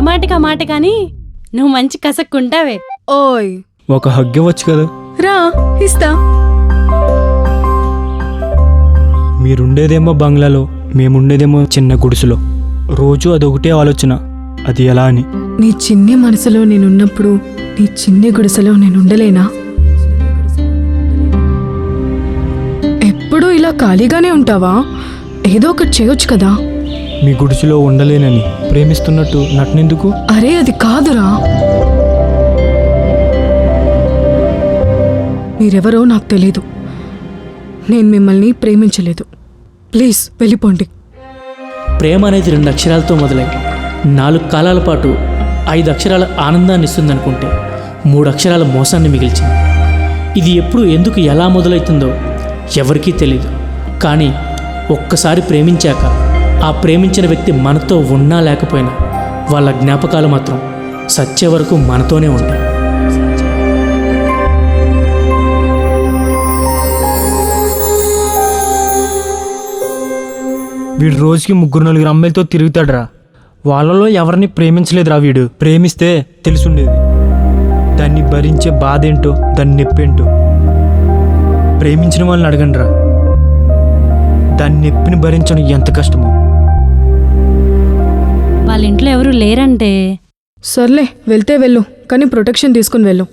ముమ్మాటికి ఆ మాట కానీ నువ్వు మంచి కసక్కుంటావే. ఓయ్ ఒక హగ్ ఇవ్వచ్చు కదా. రా ఇస్తా. మీరుండేదేమో బంగ్లాలో, మేముండేదేమో చిన్న గుడిసెలో. రోజు అదొకటే ఆలోచన, అది ఎలా అని. నీ చిన్ని మనసులో నేనున్నప్పుడు నీ చిన్ని గుడిసెలో నేనుండలేనా? ఎప్పుడూ ఇలా ఖాళీగానే ఉంటావా? ఏదో ఒకటి చేయొచ్చు కదా. మీ గుడిసెలో ఉండలేనని ప్రేమిస్తున్నట్టు నటనెందుకు? అరే అది కాదురా. మీరెవరో నాకు తెలీదు. నేను మిమ్మల్ని ప్రేమించలేదు. ప్లీజ్ వెళ్ళిపోండి. ప్రేమ అనేది 2 అక్షరాలతో మొదలై 4 కాలాల పాటు 5 అక్షరాల ఆనందాన్ని ఇస్తుందనుకుంటే 3 అక్షరాల మోసాన్ని మిగిల్చింది. ఇది ఎప్పుడు ఎందుకు ఎలా మొదలవుతుందో ఎవరికీ తెలీదు. కానీ ఒక్కసారి ప్రేమించాక ఆ ప్రేమించిన వ్యక్తి మనతో ఉన్నా లేకపోయినా వాళ్ళ జ్ఞాపకాలు మాత్రం సచ్చే వరకు మనతోనే ఉంటాయి. వీడు రోజుకి 3-4 అమ్మాయిలతో తిరుగుతాడురా. వాళ్ళలో ఎవరిని ప్రేమించలేదురా వీడు. ప్రేమిస్తే తెలుసుండేది దాన్ని భరించే బాధ ఏంటో, దాన్ని నొప్పేంటో. ప్రేమించిన వాళ్ళని అడగండిరా, దాన్ని నొప్పిని భరించడం ఎంత కష్టమో. వాళ్ళ ఇంట్లో ఎవరు లేరంటే. సర్లే వెళ్తే వెళ్ళు, కానీ ప్రొటెక్షన్ తీసుకుని వెళ్ళు.